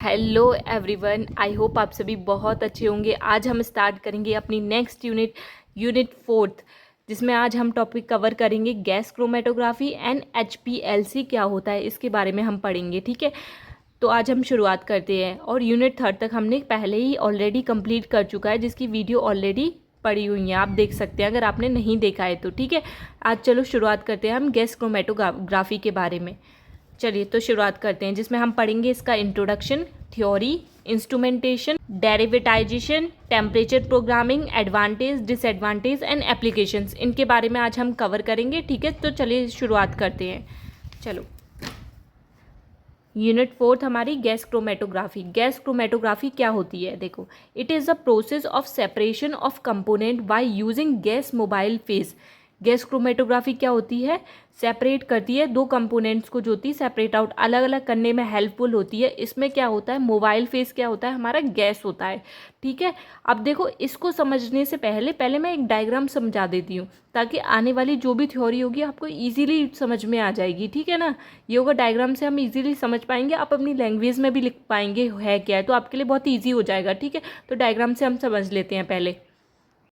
Hello everyone, I hope आप सभी बहुत अच्छे होंगे। आज हम स्टार्ट करेंगे अपनी नेक्स्ट यूनिट फोर्थ, जिसमें आज हम टॉपिक कवर करेंगे गैस क्रोमेटोग्राफी एंड HPLC क्या होता है, इसके बारे में हम पढ़ेंगे। ठीक है, तो आज हम शुरुआत करते हैं। और यूनिट थर्ड तक हमने पहले ही ऑलरेडी कंप्लीट कर चुका है, जिसकी वीडियो ऑलरेडी पड़ी हुई है, आप देख सकते हैं अगर आपने नहीं देखा है तो। ठीक है, आज चलो शुरुआत करते हैं हम गैस क्रोमेटोग्राफी के बारे में। चलिए तो शुरुआत करते हैं, जिसमें हम पढ़ेंगे इसका introduction, theory, instrumentation, derivatization, temperature programming, advantage, disadvantage and applications. इनके बारे में आज हम कवर करेंगे। ठीक है, तो चलिए शुरुआत करते हैं। चलो, यूनिट फोर्थ हमारी गैस क्रोमेटोग्राफी। गैस क्रोमेटोग्राफी क्या होती है? देखो, it is a process of separation of component by using gas mobile phase. Gas chromatography क्या होती है? सेपरेट करती है दो कंपोनेंट्स को, जो होती है सेपरेट आउट, अलग अलग करने में हेल्पफुल होती है। इसमें क्या होता है? मोबाइल फेस क्या होता है? हमारा गैस होता है। ठीक है, अब देखो, इसको समझने से पहले मैं एक डायग्राम समझा देती हूँ, ताकि आने वाली जो भी थ्योरी होगी आपको ईजिली समझ में आ जाएगी। ठीक है ना, ये होगा डायग्राम से हम इजीली समझ पाएंगे, आप अपनी लैंग्वेज में भी लिख पाएंगे है क्या है, तो आपके लिए बहुत ईजी हो जाएगा। ठीक है, तो डायग्राम से हम समझ लेते हैं पहले।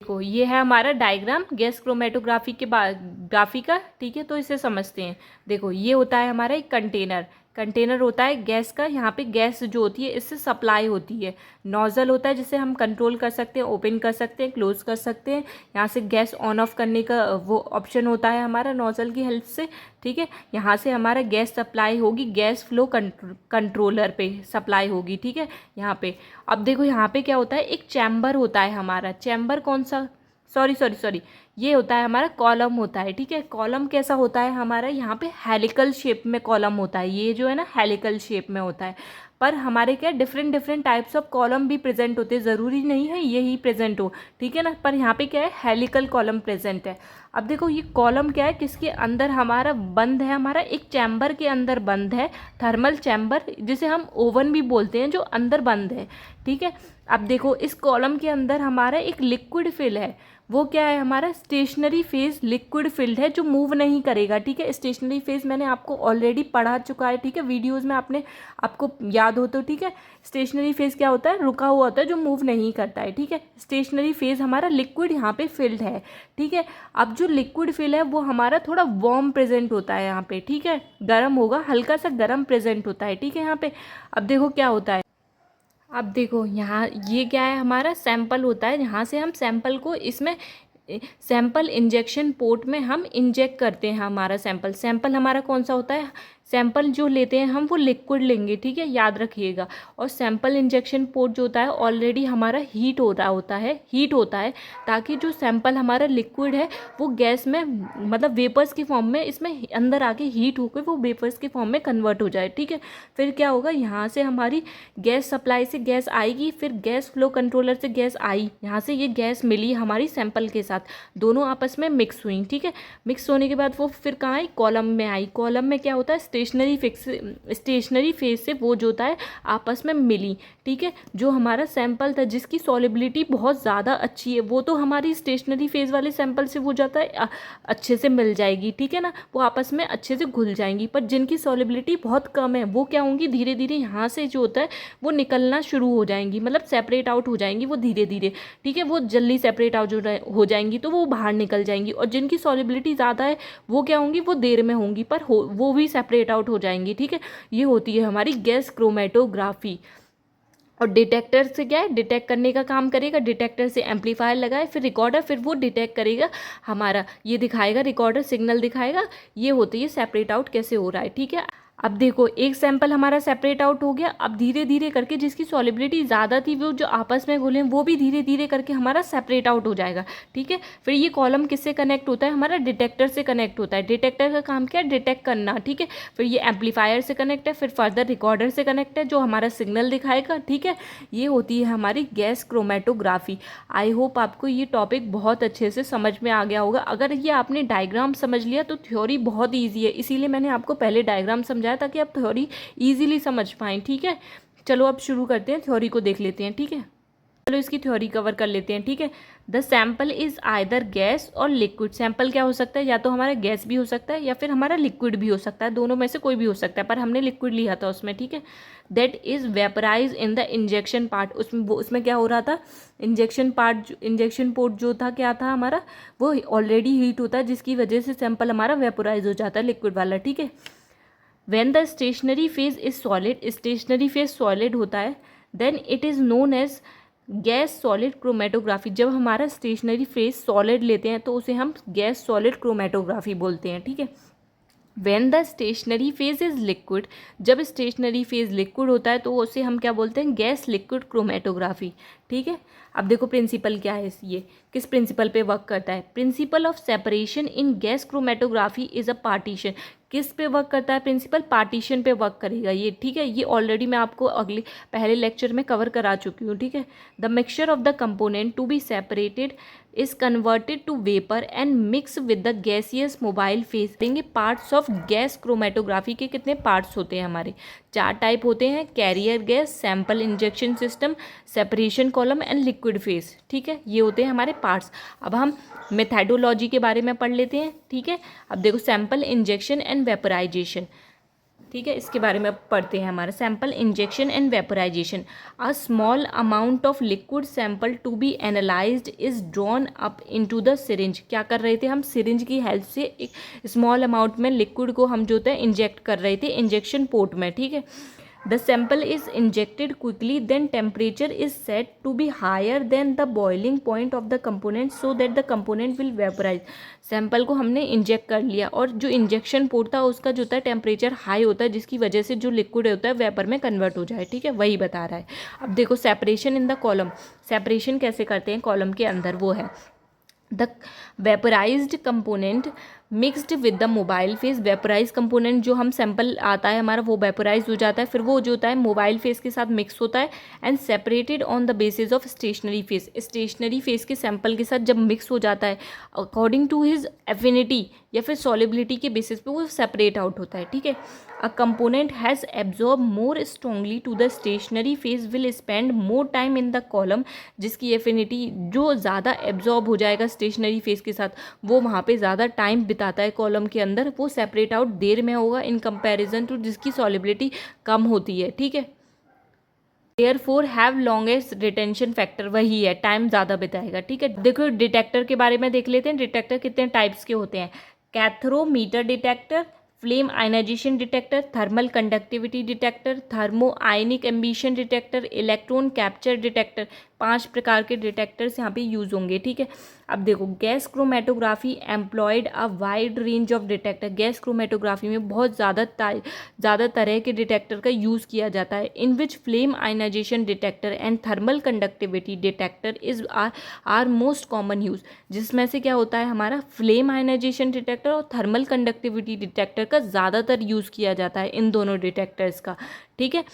देखो, ये है हमारा डायग्राम गैस क्रोमेटोग्राफी के बाद ग्राफी का। ठीक है, तो इसे समझते हैं। देखो, ये होता है हमारा एक कंटेनर होता है गैस का। यहाँ पे गैस जो होती है इससे सप्लाई होती है। नोजल होता है जिसे हम कंट्रोल कर सकते हैं, ओपन कर सकते हैं, क्लोज कर सकते हैं। यहाँ से गैस ऑन ऑफ करने का वो ऑप्शन होता है हमारा नोजल की हेल्प से। ठीक है, यहाँ से हमारा गैस सप्लाई होगी, गैस फ्लो कंट्रोलर पे सप्लाई होगी। ठीक है, यहाँ पे अब देखो, यहाँ पे क्या होता है? एक चैम्बर होता है हमारा। चैम्बर कौन सा? सॉरी, ये होता है हमारा कॉलम होता है। ठीक है, कॉलम कैसा होता है हमारा? यहाँ पे हेलिकल शेप में कॉलम होता है। ये जो है ना, हेलिकल शेप में होता है। पर हमारे क्या, डिफरेंट टाइप्स ऑफ कॉलम भी प्रेजेंट होते हैं, ज़रूरी नहीं है यही प्रेजेंट हो। ठीक है ना, पर यहाँ पे क्या है? हेलिकल कॉलम प्रेजेंट है। अब देखो, ये कॉलम क्या है, किसके अंदर हमारा बंद है? हमारा एक चैम्बर के अंदर बंद है, थर्मल चैम्बर, जिसे हम ओवन भी बोलते हैं, जो अंदर बंद है। ठीक है, अब देखो, इस कॉलम के अंदर हमारा एक लिक्विड फिल है। वो क्या है? हमारा स्टेशनरी फेज लिक्विड फिल्ड है, जो मूव नहीं करेगा। ठीक है, स्टेशनरी फेज मैंने आपको ऑलरेडी पढ़ा चुका है। ठीक है, वीडियोस में आपको याद हो तो। ठीक है, स्टेशनरी फेज क्या होता है? रुका हुआ होता है, जो मूव नहीं करता है। ठीक है, स्टेशनरी फेज हमारा लिक्विड यहाँ पे फिल्ड है। ठीक है, अब जो लिक्विड फिल है वो हमारा थोड़ा वार्म प्रेजेंट होता है यहाँ पे। ठीक है, गर्म होगा, हल्का सा गर्म प्रेजेंट होता है। ठीक है, यहाँ पे अब देखो क्या होता है। अब देखो, यहाँ ये क्या है? हमारा सैंपल होता है। यहाँ से हम सैंपल को इसमें सैंपल इंजेक्शन पोर्ट में हम इंजेक्ट करते हैं हमारा सैंपल हमारा कौन सा होता है? सैंपल जो लेते हैं हम, वो लिक्विड लेंगे। ठीक है, याद रखिएगा। और सैंपल इंजेक्शन पोर्ट जो होता है ऑलरेडी हमारा हीट होता है, ताकि जो सैंपल हमारा लिक्विड है वो गैस में, मतलब वेपर्स की फॉर्म में, इसमें अंदर आके हीट होकर वो वेपर्स की फॉर्म में कन्वर्ट हो जाए। ठीक है, फिर क्या होगा? यहाँ से हमारी गैस सप्लाई से गैस आएगी, फिर गैस फ्लो कंट्रोलर से गैस आई, यहाँ से ये गैस मिली हमारी सैंपल के साथ, दोनों आपस में मिक्स हुई। ठीक है, मिक्स होने के बाद वो फिर कहाँ आई? कॉलम में आई। कॉलम में क्या होता है? स्टेशनरी फेज से वो जो होता है आपस में मिली। ठीक है, जो हमारा सैंपल था जिसकी सॉलिबिलिटी बहुत ज़्यादा अच्छी है, वो तो हमारी स्टेशनरी फेज वाले सैंपल से वो जाता है अच्छे से मिल जाएगी। ठीक है ना, वो आपस में अच्छे से घुल जाएंगी। पर जिनकी सॉलिबिलिटी बहुत कम है, वो क्या होंगी? धीरे धीरे यहाँ से जो होता है वो निकलना शुरू हो जाएंगी, मतलब सेपरेट आउट हो जाएंगी वो धीरे धीरे। ठीक है, वो जल्दी सेपरेट आउट हो जाएंगी, तो वो बाहर निकल जाएंगी। और जिनकी सॉलिबिलिटी ज़्यादा है, वो क्या होंगी? वो देर में होंगी, पर वो भी सेपरेट आउट हो जाएंगी। ठीक है, ये होती है हमारी गैस क्रोमेटोग्राफी। और डिटेक्टर से क्या है? डिटेक्ट करने का काम करेगा। डिटेक्टर से एम्पलीफायर लगाए, फिर रिकॉर्डर, फिर वो डिटेक्ट करेगा हमारा, ये दिखाएगा, रिकॉर्डर सिग्नल दिखाएगा। ये होती है सेपरेट आउट कैसे हो रहा है। ठीक है, अब देखो, एक सैंपल हमारा सेपरेट आउट हो गया। अब धीरे धीरे करके जिसकी सॉलिबिलिटी ज़्यादा थी, वो जो आपस में घुले, वो भी धीरे धीरे करके हमारा सेपरेट आउट हो जाएगा। ठीक है, फिर ये कॉलम किससे कनेक्ट होता है? हमारा डिटेक्टर से कनेक्ट होता है। डिटेक्टर का काम क्या है? डिटेक्ट करना। ठीक है, फिर ये एम्पलीफायर से कनेक्ट है, फिर फर्दर रिकॉर्डर से कनेक्ट है, जो हमारा सिग्नल दिखाएगा। ठीक है, ये होती है हमारी गैस क्रोमेटोग्राफी। आई होप आपको ये टॉपिक बहुत अच्छे से समझ में आ गया होगा। अगर ये आपने डायग्राम समझ लिया तो थ्योरी बहुत ईजी है, इसीलिए मैंने आपको पहले डायग्राम समझाया, ताकि आप थ्योरी ईजिली समझ पाएँ। ठीक है, चलो अब शुरू करते हैं, थ्योरी को देख लेते हैं। ठीक है, चलो इसकी थ्योरी कवर कर लेते हैं, ठीक है। The sample is either gas और लिक्विड। सैम्पल क्या हो सकता है, या तो हमारा गैस भी हो सकता है या फिर हमारा लिक्विड भी हो सकता है, दोनों में से कोई भी हो सकता है, पर हमने लिक्विड लिया था उसमें, ठीक है। That is vaporise in the injection part. उसमें क्या हो रहा था, इंजेक्शन पोर्ट जो था क्या था हमारा, वो ऑलरेडी हीट होता है, जिसकी वजह से सैंपल हमारा वेपोराइज हो जाता है, लिक्विड वाला, ठीक है। When the stationary phase is solid, stationary phase solid होता है, then it is known as gas solid chromatography. जब हमारा स्टेशनरी फेज सॉलिड लेते हैं तो उसे हम गैस सॉलिड क्रोमेटोग्राफी बोलते हैं, ठीक है। When the stationary phase is liquid, जब स्टेशनरी फेज लिक्विड होता है तो उसे हम क्या बोलते हैं, गैस लिक्विड क्रोमेटोग्राफी, ठीक है। अब देखो प्रिंसिपल क्या है, ये किस प्रिंसिपल पे वर्क करता है। Principle of separation in gas chromatography is a partition. किस पे वर्क करता है प्रिंसिपल, पार्टीशन पे वर्क करेगा ये, ठीक है। ये ऑलरेडी मैं आपको पहले लेक्चर में कवर करा चुकी हूँ, ठीक है। The mixture of the component to be separated is converted to vapour and mix with the gaseous mobile phase. देंगे पार्ट्स ऑफ गैस क्रोमेटोग्राफी के कितने पार्ट्स होते हैं हमारे, 4 टाइप होते हैं, carrier gas, sample injection system, separation column and liquid phase, ठीक है। ये होते हैं हमारे पार्ट्स। अब हम मेथडोलॉजी के बारे में पढ़ लेते हैं, ठीक है। अब देखो सैंपल इंजेक्शन एंड वेपराइजेशन, ठीक है, इसके बारे में पढ़ते हैं। हमारा sample injection and vaporisation, a small amount of liquid sample to be analysed is drawn up into the syringe. क्या कर रहे थे हम, सिरिंज की हेल्प से एक स्मॉल अमाउंट में लिक्विड को हम जो है इंजेक्ट कर रहे थे इंजेक्शन पोर्ट में, ठीक है। The sample is injected quickly, then temperature is set to be higher than the boiling point of the component so that the component will vaporize. Sample को हमने इंजेक्ट कर लिया और जो इंजेक्शन पोर्ट था उसका जो होता है टेम्परेचर हाई होता है, जिसकी वजह से जो लिक्विड होता है वेपर में कन्वर्ट हो जाए, ठीक है, वही बता रहा है। अब देखो separation in the column, separation कैसे करते हैं कॉलम के अंदर, वो है the vaporised component mixed with the mobile phase. Vaporise component जो हम सैंपल आता है हमारा वो वेपराइज हो जाता है, फिर वो जो होता है मोबाइल फेज के साथ मिक्स होता है and separated on the basis of stationary phase. Stationary phase के सैंपल के साथ जब मिक्स हो जाता है अकॉर्डिंग टू हिज एफिनिटी या फिर सॉलिबिलिटी के बेसिस पे वो सेपरेट आउट होता है, ठीक है। A component has absorb more strongly to the stationary phase will spend more time in the column. जिसकी एफिनिटी जो ज़्यादा एब्जॉर्ब हो जाएगा स्टेशनरी फेज के साथ वो वहाँ पे ज़्यादा टाइम बिताता है कॉलम के अंदर, वो सेपरेट आउट देर में होगा इन कंपैरिजन टू जिसकी सॉलिबिलिटी कम होती है, ठीक है। Therefore have longest retention factor, वही है, टाइम ज़्यादा बिताएगा, ठीक है। देखो डिटेक्टर के बारे में देख लेते हैं। डिटेक्टर कितने टाइप्स के होते हैं, katharometer detector, flame ionisation detector, thermal conductivity detector, thermo ionic emission detector, electron capture detector. 5 प्रकार के डिटेक्टर्स यहाँ पे यूज़ होंगे, ठीक है। अब देखो gas chromatography employed a wide range of detector. Gas chromatography में बहुत ज़्यादा तरह के डिटेक्टर का यूज़ किया जाता है, in which flame ionisation detector and thermal conductivity detector is are most common use. जिसमें से क्या होता है हमारा फ्लेम आयनाइजेशन डिटेक्टर और थर्मल कंडक्टिविटी डिटेक्टर का ज़्यादातर यूज़ किया जाता है, इन दोनों डिटेक्टर्स का, ठीक है।